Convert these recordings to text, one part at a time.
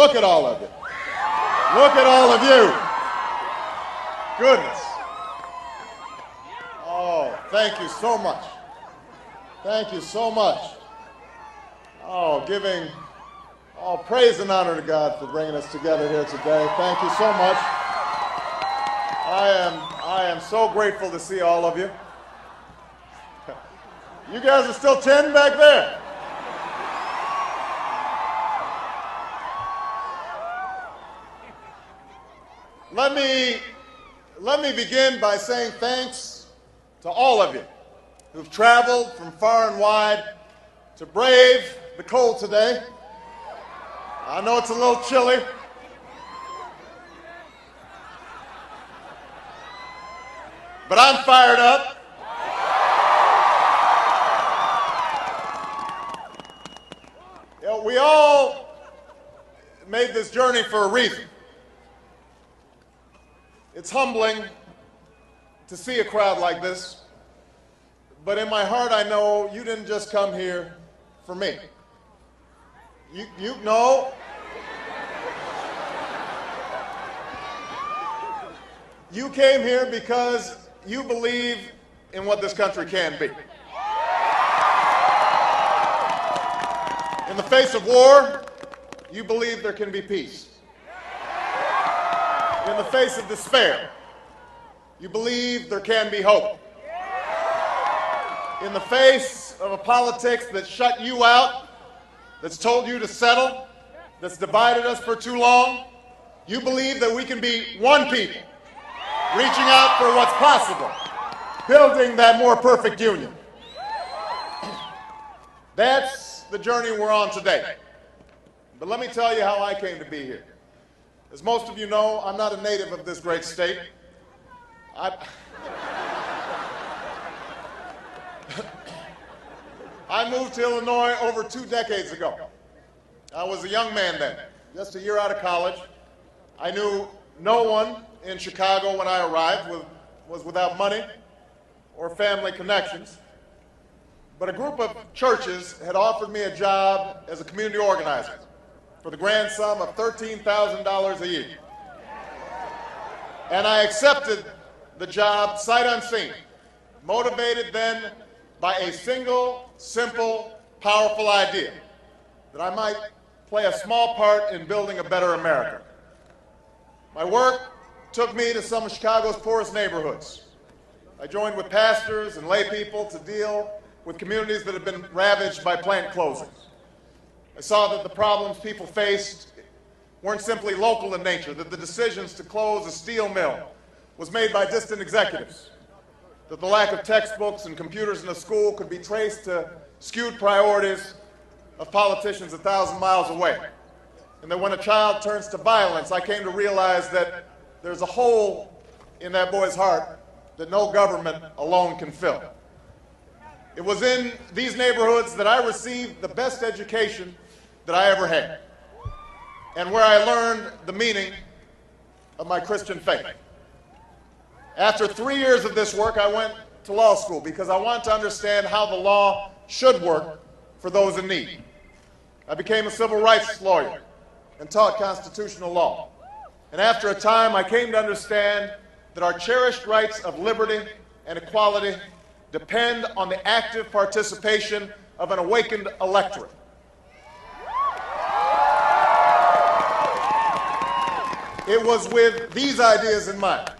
Look at all of you. Look at all of you. Goodness. Oh, thank you so much. Thank you so much. Oh, giving all praise and honor to God for bringing us together here today. Thank you so much. I am so grateful to see all of you. You guys are still chatting back there. Let me begin by saying thanks to all of you who've traveled from far and wide to brave the cold today. I know it's a little chilly. But I'm fired up. You know, we all made this journey for a reason. It's humbling to see a crowd like this, but in my heart I know you didn't just come here for me. You know, you came here because you believe in what this country can be. In the face of war, you believe there can be peace. In the face of despair, you believe there can be hope. In the face of a politics that shut you out, that's told you to settle, that's divided us for too long, you believe that we can be one people, reaching out for what's possible, building that more perfect union. That's the journey we're on today. But let me tell you how I came to be here. As most of you know, I'm not a native of this great state. I moved to Illinois over 2 decades ago. I was a young man then, just a year out of college. I knew no one in Chicago when I arrived was without money or family connections. But a group of churches had offered me a job as a community organizer for the grand sum of $13,000 a year. And I accepted the job sight unseen, motivated then by a single, simple, powerful idea that I might play a small part in building a better America. My work took me to some of Chicago's poorest neighborhoods. I joined with pastors and lay people to deal with communities that had been ravaged by plant closings. I saw that the problems people faced weren't simply local in nature, that the decisions to close a steel mill was made by distant executives, that the lack of textbooks and computers in a school could be traced to skewed priorities of politicians 1,000 miles away, and that when a child turns to violence, I came to realize that there's a hole in that boy's heart that no government alone can fill. It was in these neighborhoods that I received the best education that I ever had, and where I learned the meaning of my Christian faith. After 3 years of this work, I went to law school because I wanted to understand how the law should work for those in need. I became a civil rights lawyer and taught constitutional law. And after a time, I came to understand that our cherished rights of liberty and equality depend on the active participation of an awakened electorate. It was with these ideas in mind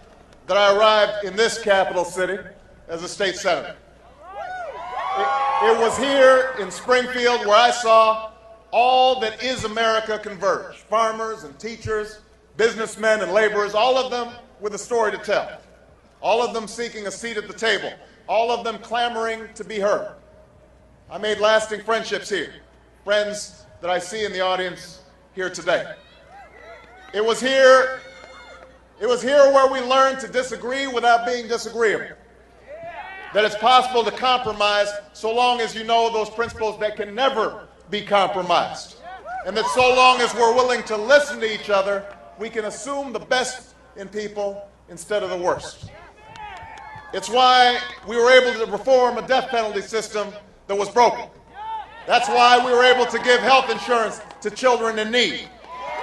that I arrived in this capital city as a state senator. It was here in Springfield where I saw all that is America converge. Farmers and teachers, businessmen and laborers, all of them with a story to tell. All of them seeking a seat at the table. All of them clamoring to be heard. I made lasting friendships here, friends that I see in the audience here today. It was here where we learned to disagree without being disagreeable. That it's possible to compromise so long as you know those principles that can never be compromised. And that so long as we're willing to listen to each other, we can assume the best in people instead of the worst. It's why we were able to reform a death penalty system that was broken. That's why we were able to give health insurance to children in need.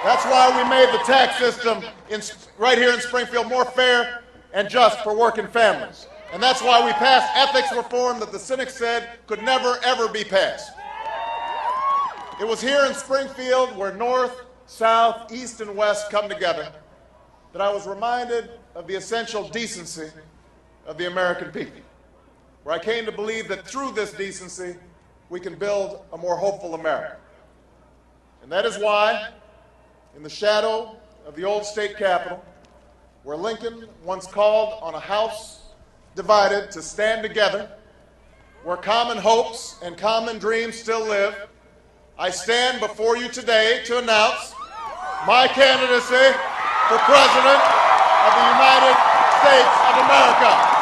That's why we made the tax system right here in Springfield more fair and just for working families. And that's why we passed ethics reform that the cynics said could never, ever be passed. It was here in Springfield, where North, South, East, and West come together, that I was reminded of the essential decency of the American people, where I came to believe that through this decency, we can build a more hopeful America. And that is why, in the shadow of the old state capitol, where Lincoln once called on a house divided to stand together, where common hopes and common dreams still live, I stand before you today to announce my candidacy for President of the United States of America.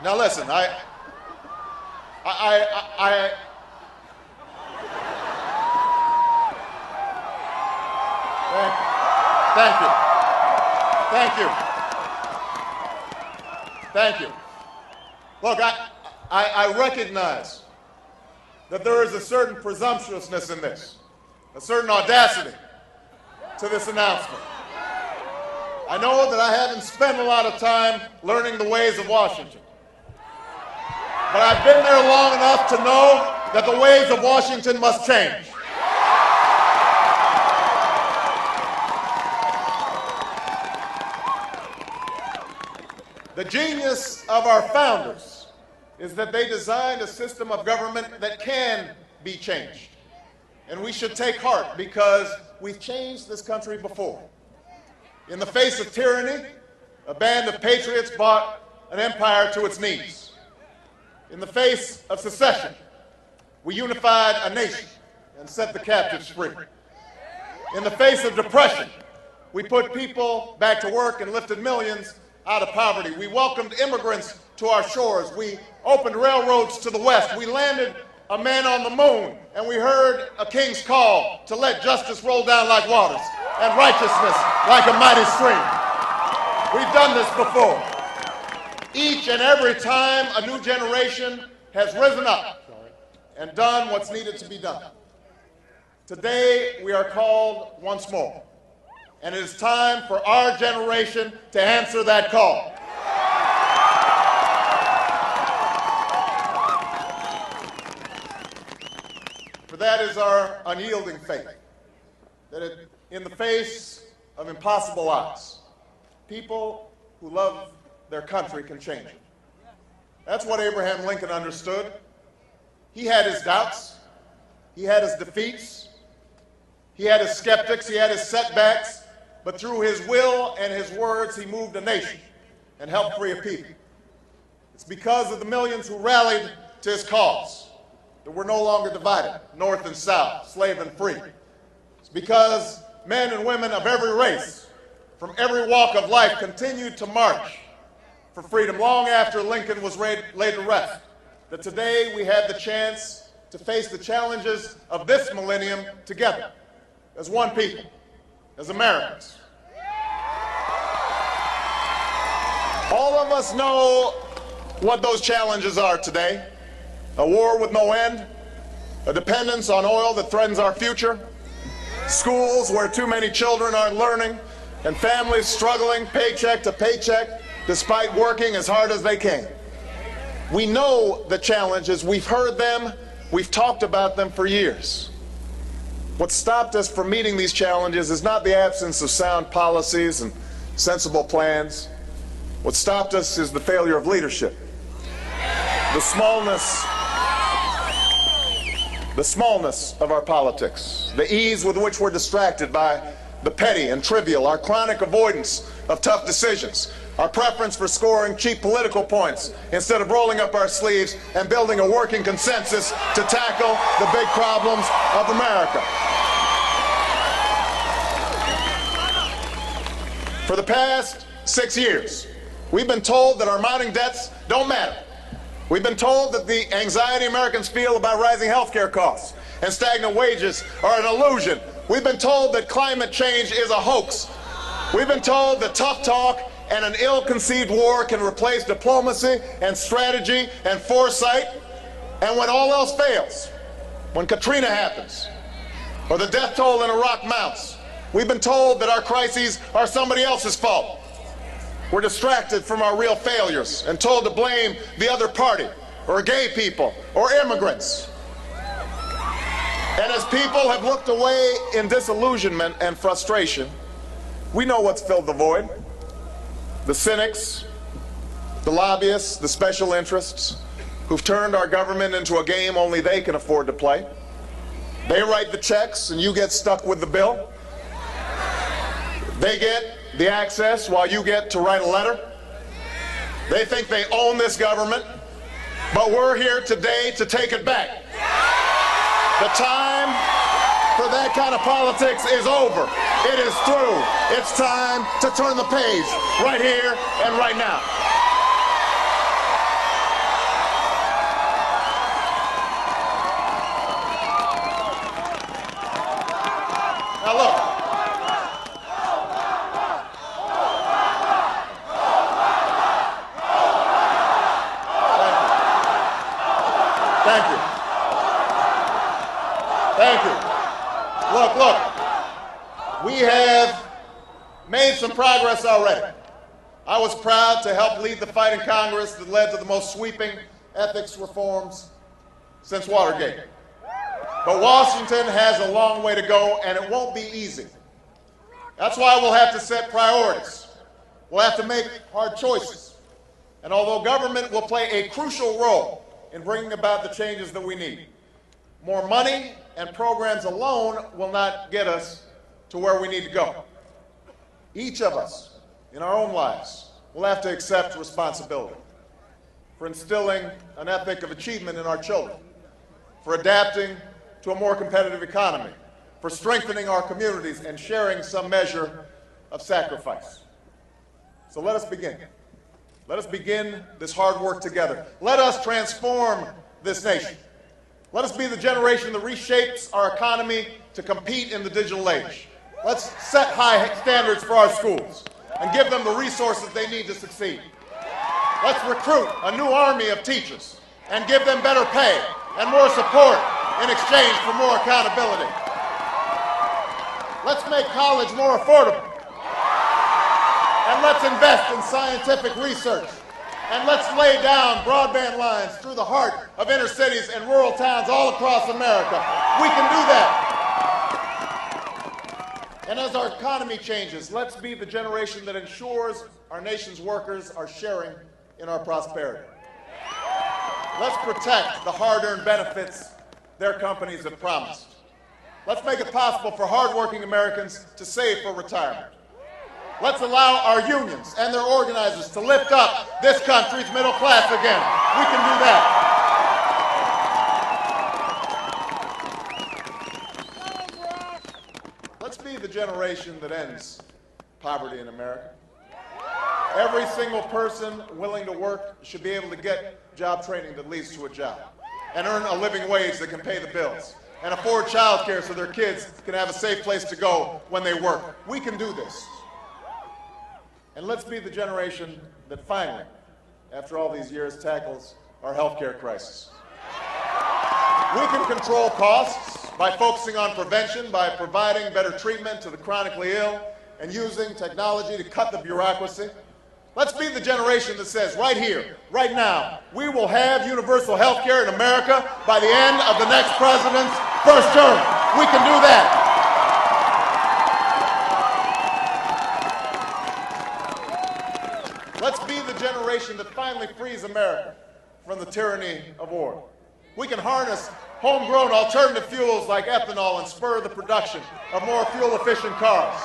Now listen, Thank you. Look, I recognize that there is a certain presumptuousness in this, a certain audacity to this announcement. I know that I haven't spent a lot of time learning the ways of Washington, but I've been there long enough to know that the ways of Washington must change. The genius of our founders is that they designed a system of government that can be changed. And we should take heart, because we've changed this country before. In the face of tyranny, a band of patriots brought an empire to its knees. In the face of secession, we unified a nation and set the captives free. In the face of depression, we put people back to work and lifted millions out of poverty. We welcomed immigrants to our shores. We opened railroads to the west. We landed a man on the moon, and we heard a king's call to let justice roll down like waters and righteousness like a mighty stream. We've done this before. Each and every time a new generation has risen up and done what's needed to be done. Today we are called once more, and it is time for our generation to answer that call. For that is our unyielding faith, that in the face of impossible odds, people who love their country can change it. That's what Abraham Lincoln understood. He had his doubts, he had his defeats, he had his skeptics, he had his setbacks, but through his will and his words, he moved a nation and helped free a people. It's because of the millions who rallied to his cause that we're no longer divided, north and south, slave and free. It's because men and women of every race, from every walk of life, continued to march for freedom long after Lincoln was laid to rest, that today we have the chance to face the challenges of this millennium together, as one people, as Americans. All of us know what those challenges are today. A war with no end, a dependence on oil that threatens our future, schools where too many children aren't learning, and families struggling paycheck to paycheck despite working as hard as they can. We know the challenges, we've heard them, we've talked about them for years. What stopped us from meeting these challenges is not the absence of sound policies and sensible plans. What stopped us is the failure of leadership, the smallness of our politics, the ease with which we're distracted by the petty and trivial, our chronic avoidance of tough decisions, our preference for scoring cheap political points instead of rolling up our sleeves and building a working consensus to tackle the big problems of America. For the past 6 years, we've been told that our mounting debts don't matter. We've been told that the anxiety Americans feel about rising health care costs and stagnant wages are an illusion. We've been told that climate change is a hoax. We've been told that tough talk and an ill-conceived war can replace diplomacy and strategy and foresight. And when all else fails, when Katrina happens, or the death toll in Iraq mounts, we've been told that our crises are somebody else's fault. We're distracted from our real failures and told to blame the other party, or gay people, or immigrants. And as people have looked away in disillusionment and frustration, we know what's filled the void. The cynics, the lobbyists, the special interests who've turned our government into a game only they can afford to play. They write the checks and you get stuck with the bill. They get the access while you get to write a letter. They think they own this government, but we're here today to take it back. The time for that kind of politics is over. It is through. It's time to turn the page right here and right now. Now look. Thank you. Thank you. Look. We have made some progress already. I was proud to help lead the fight in Congress that led to the most sweeping ethics reforms since Watergate. But Washington has a long way to go, and it won't be easy. That's why we'll have to set priorities. We'll have to make hard choices. And although government will play a crucial role in bringing about the changes that we need, more money and programs alone will not get us to where we need to go. Each of us, in our own lives, will have to accept responsibility for instilling an ethic of achievement in our children, for adapting to a more competitive economy, for strengthening our communities and sharing some measure of sacrifice. So let us begin. Let us begin this hard work together. Let us transform this nation. Let us be the generation that reshapes our economy to compete in the digital age. Let's set high standards for our schools and give them the resources they need to succeed. Let's recruit a new army of teachers and give them better pay and more support in exchange for more accountability. Let's make college more affordable. And let's invest in scientific research. And let's lay down broadband lines through the heart of inner cities and rural towns all across America. We can do that. And as our economy changes, let's be the generation that ensures our nation's workers are sharing in our prosperity. Let's protect the hard-earned benefits their companies have promised. Let's make it possible for hardworking Americans to save for retirement. Let's allow our unions and their organizers to lift up this country's middle class again. We can do that. Let's be the generation that ends poverty in America. Every single person willing to work should be able to get job training that leads to a job and earn a living wage that can pay the bills and afford child care so their kids can have a safe place to go when they work. We can do this. And let's be the generation that finally, after all these years, tackles our health care crisis. We can control costs by focusing on prevention, by providing better treatment to the chronically ill, and using technology to cut the bureaucracy. Let's be the generation that says, right here, right now, we will have universal health care in America by the end of the next president's first term. We can do that. Let's be the generation that finally frees America from the tyranny of war. We can harness homegrown alternative fuels like ethanol and spur the production of more fuel-efficient cars.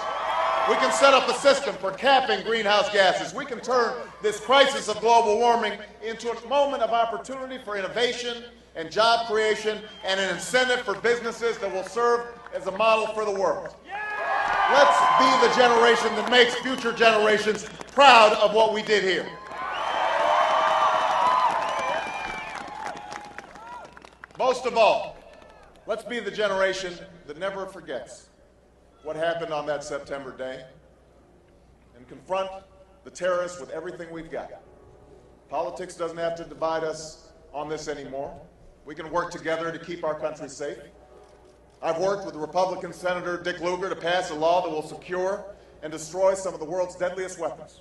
We can set up a system for capping greenhouse gases. We can turn this crisis of global warming into a moment of opportunity for innovation and job creation and an incentive for businesses that will serve as a model for the world. Let's be the generation that makes future generations proud of what we did here. Most of all, let's be the generation that never forgets what happened on that September day and confront the terrorists with everything we've got. Politics doesn't have to divide us on this anymore. We can work together to keep our country safe. I've worked with Republican Senator Dick Lugar to pass a law that will secure and destroy some of the world's deadliest weapons.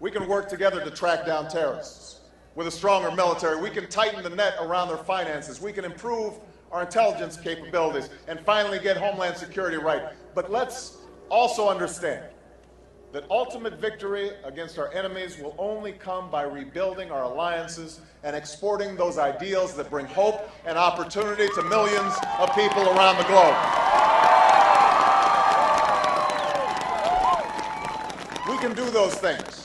We can work together to track down terrorists. With a stronger military, we can tighten the net around their finances. We can improve our intelligence capabilities and finally get Homeland Security right. But let's also understand that ultimate victory against our enemies will only come by rebuilding our alliances and exporting those ideals that bring hope and opportunity to millions of people around the globe. We can do those things.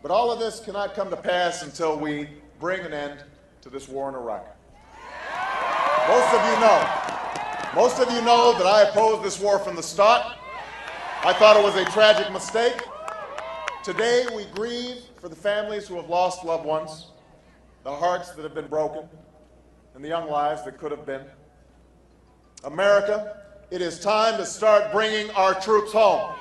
But all of this cannot come to pass until we bring an end to this war in Iraq. Most of you know that I opposed this war from the start. I thought it was a tragic mistake. Today we grieve for the families who have lost loved ones, the hearts that have been broken, and the young lives that could have been. America, it is time to start bringing our troops home.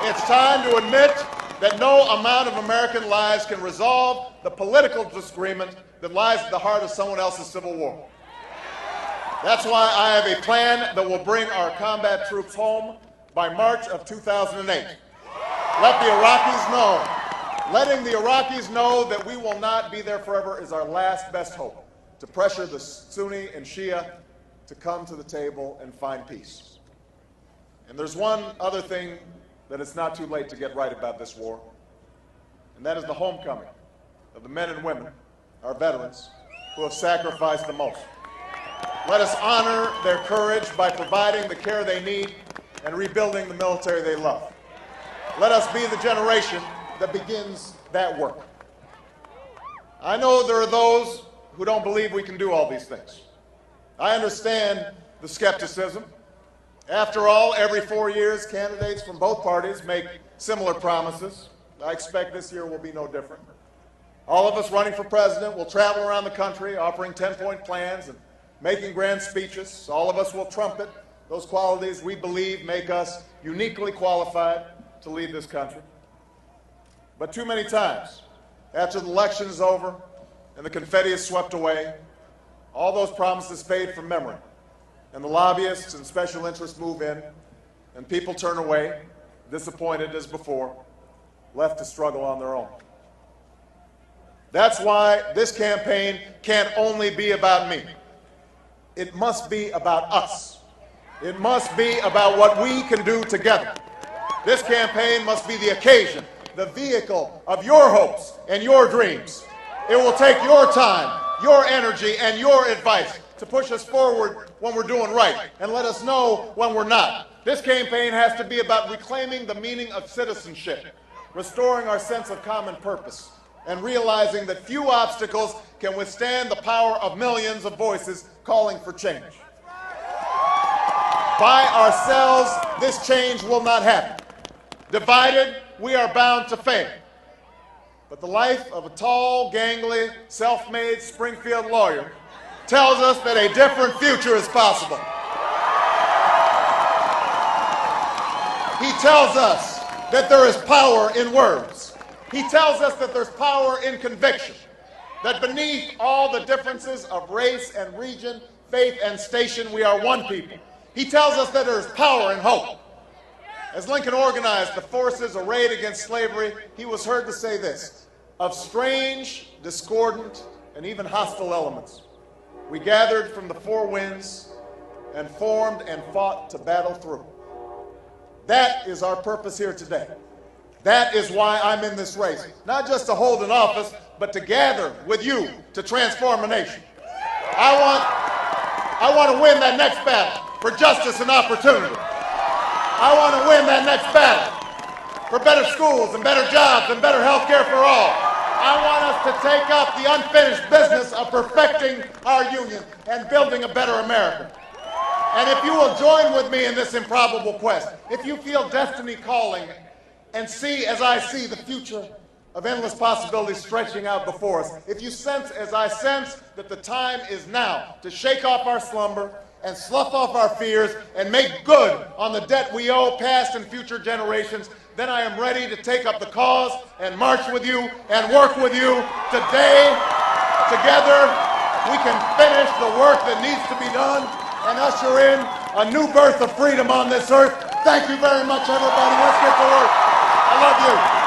It's time to admit that no amount of American lives can resolve the political disagreement that lies at the heart of someone else's civil war. That's why I have a plan that will bring our combat troops home by March of 2008. Letting the Iraqis know that we will not be there forever is our last best hope to pressure the Sunni and Shia to come to the table and find peace. And there's one other thing that it's not too late to get right about this war, and that is the homecoming of the men and women, our veterans, who have sacrificed the most. Let us honor their courage by providing the care they need and rebuilding the military they love. Let us be the generation that begins that work. I know there are those who don't believe we can do all these things. I understand the skepticism. After all, every 4 years, candidates from both parties make similar promises. I expect this year will be no different. All of us running for president will travel around the country offering 10-point plans and making grand speeches. All of us will trumpet those qualities we believe make us uniquely qualified to lead this country. But too many times, after the election is over and the confetti is swept away, all those promises fade from memory, and the lobbyists and special interests move in, and people turn away, disappointed as before, left to struggle on their own. That's why this campaign can't only be about me. It must be about us. It must be about what we can do together. This campaign must be the occasion, the vehicle of your hopes and your dreams. It will take your time, your energy, and your advice to push us forward when we're doing right and let us know when we're not. This campaign has to be about reclaiming the meaning of citizenship, restoring our sense of common purpose, and realizing that few obstacles can withstand the power of millions of voices calling for change. By ourselves, this change will not happen. Divided, we are bound to fail. But the life of a tall, gangly, self-made Springfield lawyer tells us that a different future is possible. He tells us that there is power in words. He tells us that there's power in conviction, that beneath all the differences of race and region, faith and station, we are one people. He tells us that there's power in hope. As Lincoln organized the forces arrayed against slavery, he was heard to say this: of strange, discordant, and even hostile elements, we gathered from the four winds and formed and fought to battle through. That is our purpose here today. That is why I'm in this race, not just to hold an office, but to gather with you to transform a nation. I want to win that next battle for justice and opportunity. I want to win that next battle for better schools and better jobs and better health care for all. I want us to take up the unfinished business of perfecting our union and building a better America. And if you will join with me in this improbable quest, if you feel destiny calling and see as I see the future of endless possibilities stretching out before us, if you sense as I sense that the time is now to shake off our slumber and slough off our fears and make good on the debt we owe past and future generations, then I am ready to take up the cause and march with you and work with you. Today, together, we can finish the work that needs to be done and usher in a new birth of freedom on this earth. Thank you very much, everybody. Let's get to work. I love you.